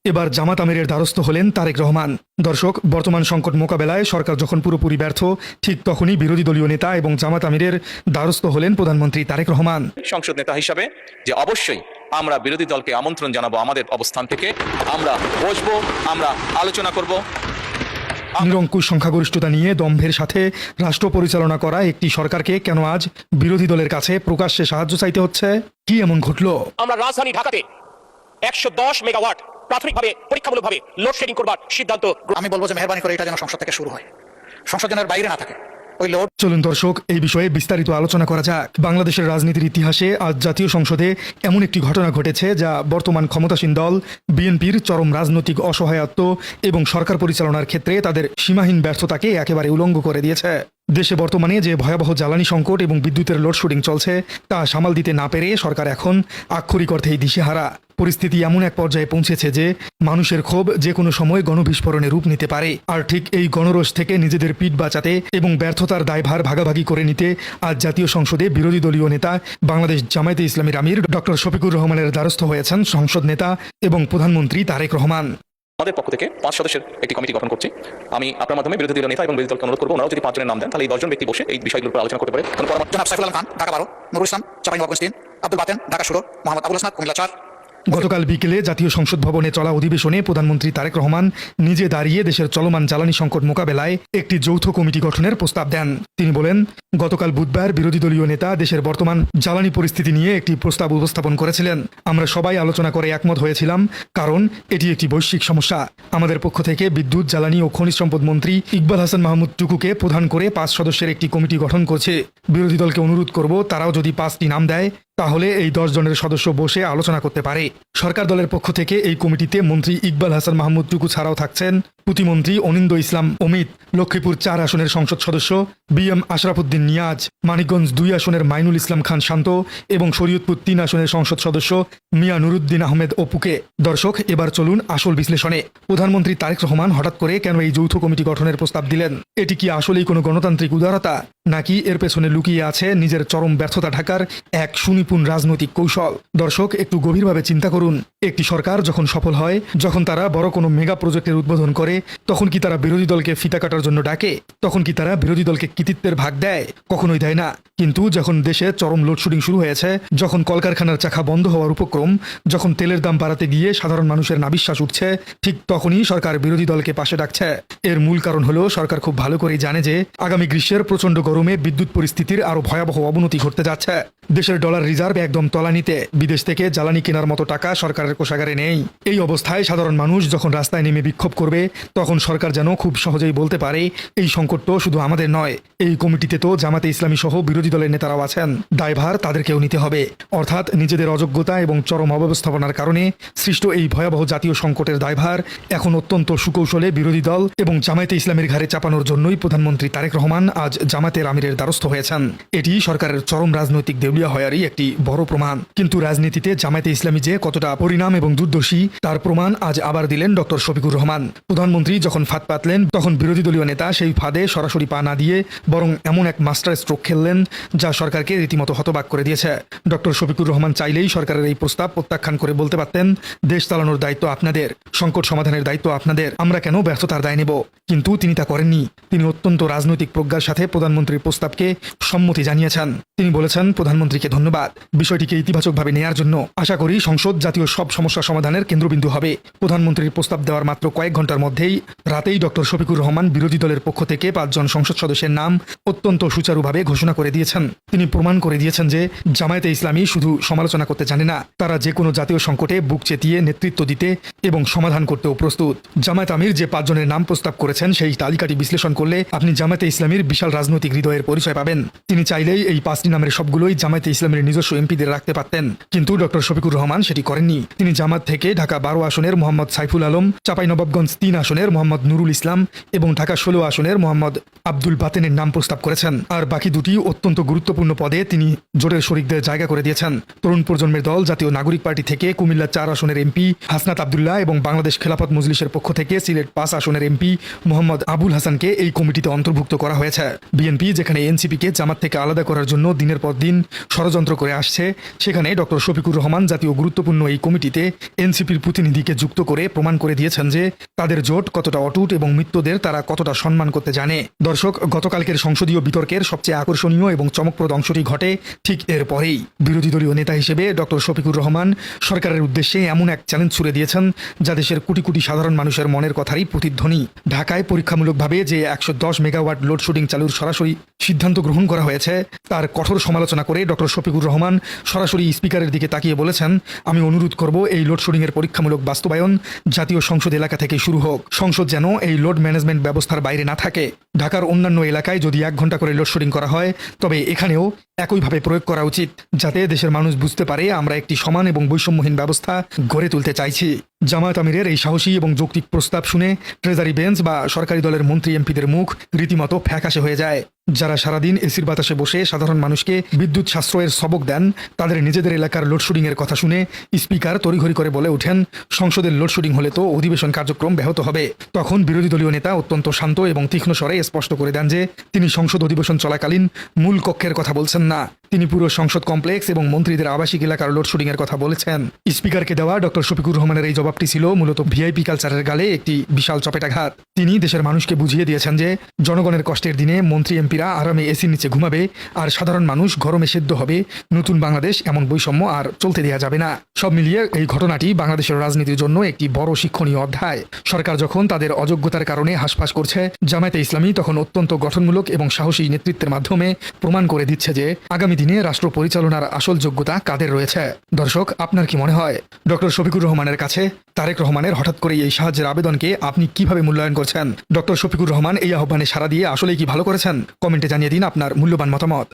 এবার জামাত আমিরের দ্বারস্থ হলেন তারেক রহমান। দর্শক, বর্তমান সংকট মোকাবেলায় সরকার যখন পুরোপুরি ব্যর্থ, ঠিক তখনই বিরোধী দলীয় নেতা এবং জামাত আমিরের দ্বারস্থ হলেন প্রধানমন্ত্রী তারেক রহমান। সংসদ নেতা হিসাবে যে অবশ্যই আমরা বিরোধী দলকে আমন্ত্রণ জানাবো, আমাদের অবস্থান থেকে আমরা বসবো, আমরা আলোচনা করব। নিরঙ্কুশ সংখ্যাগরিষ্ঠতা নিয়ে দম্ভের সাথে রাষ্ট্র পরিচালনা করা একটি সরকারকে কেন আজ বিরোধী দলের কাছে প্রকাশ্যে সাহায্য চাইতে হচ্ছে? কি এমন ঘটল? আমরা রাজধানী ঢাকাতে 110 মেগাওয়াট প্রাথমিকভাবে পরীক্ষামূলকভাবে লোডশেডিং করবার সিদ্ধান্ত। আমি বলবো যে মেহরবানি করে এটা যেন সংসদ থেকে শুরু হয়, সংসদ যেন বাইরে না থাকে ওই লোড। চলুন দর্শক, এই বিষয়ে বিস্তারিত আলোচনা করা যাক। বাংলাদেশের রাজনীতির ইতিহাসে আজ জাতীয় সংসদে এমন একটি ঘটনা ঘটেছে যা বর্তমান ক্ষমতাসীন দল বিএনপির চরম রাজনৈতিক অসহায়ত্ব এবং সরকার পরিচালনার ক্ষেত্রে তাদের সীমাহীন ব্যর্থতাকে একেবারে উলঙ্গ করে দিয়েছে। দেশে বর্তমানে যে ভয়াবহ জ্বালানি সংকট এবং বিদ্যুতের লোডশেডিং চলছে তা সামাল দিতে না পেরে সরকার এখন আক্ষরিক অর্থেই দিশেহারা। পরিস্থিতি এমন এক পর্যায়ে পৌঁছেছে যে মানুষের ক্ষোভ যে কোনো সময় গণবিস্ফোরণে রূপ নিতে পারে। আর ঠিক এই গণরোষ থেকে নিজেদের পিঠ বাঁচাতে এবং ব্যর্থতার দায়ভার ভাগাভাগি করে নিতে আজ জাতীয় সংসদে বিরোধী দলীয় নেতা বাংলাদেশ জামায়াতে ইসলামীর আমির ডক্টর শফিকুর রহমানের দ্বারস্থ হয়েছেন সংসদ নেতা এবং প্রধানমন্ত্রী তারেক রহমান। আমাদের পক্ষ থেকে 5 সদস্যের একটি কমিটি গঠন করছি। আমি আপনার মাধ্যমে বিরোধী দলীয় নেতা এবং বিরোধী দলকে অনুরোধ করবো, ওনারাও যদি 5 জনের নাম দেন তাহলে এই 10 জন ব্যক্তি বসে এই বিষয়গুলোর উপর আলোচনা করতে পারে। জনাব সাইফুল আলম খান, ঢাকা 12, নুরুল ইসলাম, চাঁপাইনবাবগঞ্জ 3, আব্দুল বাতেন, ঢাকা 16, মোহাম্মদ আবুল হাসনাত, কুমিল্লা 4। গতকাল বিকেলে জাতীয় সংসদ ভবনে চলা অধিবেশনে প্রধানমন্ত্রী তারেক রহমান নিজে দাঁড়িয়ে দেশের চলমান জ্বালানি সংকট মোকাবেলায় একটি যৌথ কমিটি গঠনের প্রস্তাব দেন। তিনি বলেন, গতকাল বুধবার বিরোধী দলীয় নেতা দেশের বর্তমান জ্বালানি পরিস্থিতি নিয়ে একটি প্রস্তাব উপস্থাপন করেছিলেন। আমরা সবাই আলোচনা করে একমত হয়েছিলাম, কারণ এটি একটি বৈশ্বিক সমস্যা। আমাদের পক্ষ থেকে বিদ্যুৎ, জ্বালানি ও খনিজ সম্পদ মন্ত্রী ইকবাল হাসান মাহমুদ টুকুকে প্রধান করে 5 সদস্যের একটি কমিটি গঠন করছে। বিরোধী দলকে অনুরোধ করব তারাও যদি 5টি নাম দেয় তাহলে এই 10 জনের সদস্য বসে আলোচনা করতে পারে। সরকার দলের পক্ষ থেকে এই কমিটিতে মন্ত্রী ইকবাল হাসান মাহমুদ টুকু ছাড়াও থাকছেন প্রতিমন্ত্রী অনিন্দ ইসলাম অমিত, লক্ষ্মীপুর 4 আসনের সংসদ সদস্য বিএম আশরাফুদ্দিন নিয়াজ, মানিকগঞ্জ 2 আসনের মাইনুল ইসলাম খান শান্ত এবং শরীয়তপুর 3 আসনের সংসদ সদস্য মিয়া নুরুদ্দিন আহমেদ অপুকে। দর্শক, এবার চলুন আসল বিশ্লেষণে। প্রধানমন্ত্রী তারেক রহমান হঠাৎ করে কেন এই যৌথ কমিটি গঠনের প্রস্তাব দিলেন? এটি কি আসলেই কোনো গণতান্ত্রিক উদারতা, নাকি এর পেছনে লুকিয়ে আছে নিজের চরম ব্যর্থতা ঢাকার এক সুনিপুণ রাজনৈতিক কৌশল? দর্শক, একটু গভীরভাবে চিন্তা করুন। একটি সরকার যখন সফল হয়, যখন তারা বড় কোনো মেগা প্রজেক্টের উদ্বোধন করে, তখন কি তারা বিরোধী দলকে ফিতা কাটার জন্য ডাকে? তখন কি তারা বিরোধী দলকে কৃতিত্বের ভাগ দেয়? কখনোই দেয় না। কিন্তু যখন দেশে চরম লোডশেডিং শুরু হয়েছে, যখন কলকারখানার চাকা বন্ধ হওয়ার উপক্রম, যখন তেলের দাম বাড়াতে গিয়ে সাধারণ মানুষের নাবিশ্বাস উঠছে, ঠিক তখনই সরকার বিরোধী দলকে পাশে ডাকছে। এর মূল কারণ হলো সরকার খুব ভালো করেই জানে যে আগামী গ্রীষ্মের প্রচণ্ড গরমে বিদ্যুৎ পরিস্থিতির আরো ভয়াবহ অবনতি ঘটতে যাচ্ছে। দেশের ডলার রিজার্ভ একদম তলানিতে। বিদেশ থেকে জ্বালানি কেনার মতো টাকা সরকারের কোষাগারে নেই। এই অবস্থায় সাধারণ মানুষ যখন রাস্তায় নেমে বিক্ষোভ করবে, তখন সরকার যেন খুব সহজেই বলতে পারে, এই সংকট তো শুধু আমাদের নয়, এই কমিটিতে তো জামাতে ইসলামী সহ বিরোধী দলের নেতারাও আছেন, দায়ভার তাদেরকেও নিতে হবে। অর্থাৎ নিজেদের অযোগ্যতা এবং চরম অব্যবস্থাপনার কারণে সৃষ্ট এই ভয়াবহ জাতীয় সংকটের দায়ভার এখন অত্যন্ত সুকৌশলে বিরোধী দল এবং জামায়াতে ইসলামের ঘাড়ে চাপানোর জন্যই প্রধানমন্ত্রী তারেক রহমান আজ জামাতের আমিরের দ্বারস্থ হয়েছেন। এটি সরকারের চরম রাজনৈতিক দেউলিয়া হওয়ারই একটি বড় প্রমাণ। কিন্তু রাজনীতিতে জামায়াতে ইসলামী যে কতটা পরিণাম এবং দূরদর্শী তার প্রমাণ আজ আবার দিলেন ডক্টর শফিকুর রহমান। প্রধানমন্ত্রী যখন ফাঁদ পাতলেন, তখন বিরোধী দলীয় নেতা সেই ফাঁদে সরাসরি পা না দিয়ে বরং এমন এক মাস্টার স্ট্রোক খেললেন যা সরকারকে রীতিমতো হতবাক করে দিয়েছে। ডক্টর শফিকুর রহমান চাইলেই সরকারের এই প্রস্তাব প্রত্যাখ্যান করে বলতে পারতেন, দেশ চালানোর দায়িত্ব আপনাদের, সংকট সমাধানের দায়িত্ব আপনাদের, আমরা কেন ব্যর্থতার দায় নেব? কিন্তু তিনি তা করেননি। তিনি অত্যন্ত রাজনৈতিক প্রজ্ঞার সাথে প্রধানমন্ত্রীর প্রস্তাবকে সম্মতি জানিয়েছেন। তিনি বলেছেন, প্রধানমন্ত্রীকে ধন্যবাদ বিষয়টিকে ইতিবাচকভাবে নেয়ার জন্য। আশা করি সংসদ জাতীয় সব সমস্যা সমাধানের কেন্দ্রবিন্দু হবে। প্রধানমন্ত্রীর প্রস্তাব দেওয়ার মাত্র কয়েক ঘন্টার মধ্যেই রাতেই ডক্টর শফিকুর রহমান বিরোধী দলের পক্ষ থেকে 5 জন সংসদ সদস্যের নাম অত্যন্ত সুচারুভাবে ঘোষণা করে দিয়েছেন। তিনি প্রমাণ করে দিয়েছেন যে জামায়াতে ইসলামী শুধু সমালোচনা করতে জানে না, তারা যে কোনো জাতীয় সংকটে বুক চেতিয়ে নেতৃত্ব দিতে এবং সমাধান করতেও প্রস্তুত। জামায়াত আমির যে 5 জনের নাম প্রস্তাব করেছেন সেই তালিকাটি বিশ্লেষণ করলে আপনি জামায়াতে ইসলামীর বিশাল রাজনৈতিক হৃদয়ের পরিচয় পাবেন। তিনি চাইলেই এই 5টি নামের সবগুলোই জামায়াতে ইসলামীর নিজস্ব এমপিদের রাখতে পারতেন, কিন্তু ডক্টর শফিকুর রহমান সেটি করেননি। তিনি জামাত থেকে ঢাকা 12 আসনের মোহাম্মদ সাইফুল আলম, চাঁপাইনবাবগঞ্জ 3 আসনের মোহাম্মদ নুরুল ইসলাম এবং ঢাকা 16 আসনের মোহাম্মদ আব্দুল বাতেনের নাম প্রস্তাব করেছেন। আর বাকি দুটি অত্যন্ত গুরুত্বপূর্ণ পদে তিনি জোটের শরিকদের জায়গা করে দিয়েছেন। তরুণ প্রজন্মের দল জাতীয় নাগরিক পার্টি থেকে কুমিল্লা 4 আসনের এমপি হাসনাত আবদুল্লাহ এবং বাংলাদেশ খেলাফত মজলিসের পক্ষ থেকে সিলেট 5 আসনের এমপি মোহাম্মদ আবুল হাসানকে এই কমিটিতে অন্তর্ভুক্ত করা হয়েছে। বিএনপি যেখানে এনসিপিকে জামাত থেকে আলাদা করার জন্য দিনের পর দিন ষড়যন্ত্র করে আসছে, সেখানে ডক্টর শফিকুর রহমান জাতীয় গুরুত্বপূর্ণ এই কমিটিতে এনসিপির প্রতিনিধিকে যুক্ত করে প্রমাণ করে দিয়েছেন যে তাদের জোট কতটা অটুট এবং মৃত্যুদের তারা কতটা সম্মান করতে জানে। দর্শক, গতকালকের সংসদীয় বিতর্কের সবচেয়ে আকর্ষণীয় এবং চমকপ্রদ অংশটি ঘটে ঠিক এর পরেই। বিরোধী দলীয় নেতা হিসেবে ডক্টর শফিকুর রহমান সরকারের উদ্দেশ্যে এমন এক চ্যালেঞ্জ ছুড়ে দিয়েছেন যা দেশের কোটি কোটি সাধারণ মানুষের মনের কথারই প্রতিধ্বনি। ঢাকায় পরীক্ষামূলকভাবে যে 110 মেগাওয়াট লোডশেডিং চালুর সরাসরি সিদ্ধান্ত গ্রহণ করা হয়েছে তার কঠোর সমালোচনা করে ডক্টর শফিকুর রহমান সরাসরি স্পিকারের দিকে তাকিয়ে বলেছেন, আমি অনুরোধ করব এই লোডশেডিংয়ের পরীক্ষামূলক বাস্তবায়ন জাতীয় সংসদ এলাকা থেকে শুরু হোক। সংসদ যেন এই লোড ম্যানেজমেন্ট ব্যবস্থার বাইরে না থাকে। ঢাকার অন্যান্য এলাকায় যদি 1 ঘন্টা করে লোডশেডিং করা হয়, তবে এখানেও একইভাবে প্রয়োগ করা উচিত, যাতে দেশের মানুষ বুঝতে পারে আমরা একটি সমান এবং বৈষম্যহীন ব্যবস্থা গড়ে তুলতে চাইছি। জামায়াত আমিরের এই সাহসী এবং যৌক্তিক প্রস্তাব শুনে ট্রেজারি বেঞ্চ বা সরকারি দলের মন্ত্রী এমপিদের মুখ রীতিমতো ফ্যাকাশে হয়ে যায়। যারা সারাদিন এসির বাতাসে বসে সাধারণ মানুষকে বিদ্যুৎ সাশ্রয়ের সবক দেন, তাদের নিজেদের এলাকার লোডশেডিং এর কথা শুনে স্পিকার তড়িঘড়ি করে বলে ওঠেন, সংসদের লোডশেডিং হলে তো অধিবেশন কার্যক্রম ব্যাহত হবে। তখন বিরোধী দলীয় নেতা অত্যন্ত শান্ত এবং তীক্ষ্ণ স্বরে স্পষ্ট করে দেন যে তিনি সংসদ অধিবেশন চলাকালীন মূল কক্ষের কথা বলছেন না, তিনি পুরো সংসদ কমপ্লেক্স এবং মন্ত্রীদের আবাসিক এলাকার লোডশেডিং এর কথা বলেছেন। স্পিকারকে দেওয়া ডক্টর শফিকুর রহমানের এই জবাবটি ছিল মূলত ভিআইপি কালচারের গালে একটি বিশাল চপেটাঘাত। তিনি দেশের মানুষকে বুঝিয়ে দিয়েছেন যে জনগণের কষ্টের দিনে মন্ত্রী এমপিরা আরামে এসির নিচে ঘুমাবে আর সাধারণ মানুষ গরমে সেদ্ধ হবে। নতুন বাংলাদেশ এমন বৈষম্য আর চলতে দেওয়া যাবে না। সব মিলিয়ে এই ঘটনাটি বাংলাদেশের রাজনীতির জন্য একটি বড় শিক্ষণীয় অধ্যায়। সরকার যখন তাদের অযোগ্যতার কারণে হাসপাস করছে, জামায়াতে ইসলামী তখন অত্যন্ত গঠনমূলক এবং সাহসী নেতৃত্বের মাধ্যমে প্রমাণ করে দিচ্ছে যে আগামী দিনে রাষ্ট্র পরিচালনার আসল যোগ্যতা কাদের রয়েছে। দর্শক, আপনার কি মনে হয় ডক্টর শফিকুর রহমানের কাছে তারেক রহমানের হঠাৎ করে এই সাহায্যের আবেদনকে আপনি কিভাবে মূল্যায়ন করছেন? ডক্টর শফিকুর রহমান এই আহ্বানে সাড়া দিয়ে আসলেই কি ভালো করেছেন? কমেন্টে জানিয়ে দিন আপনার মূল্যবান মতামত।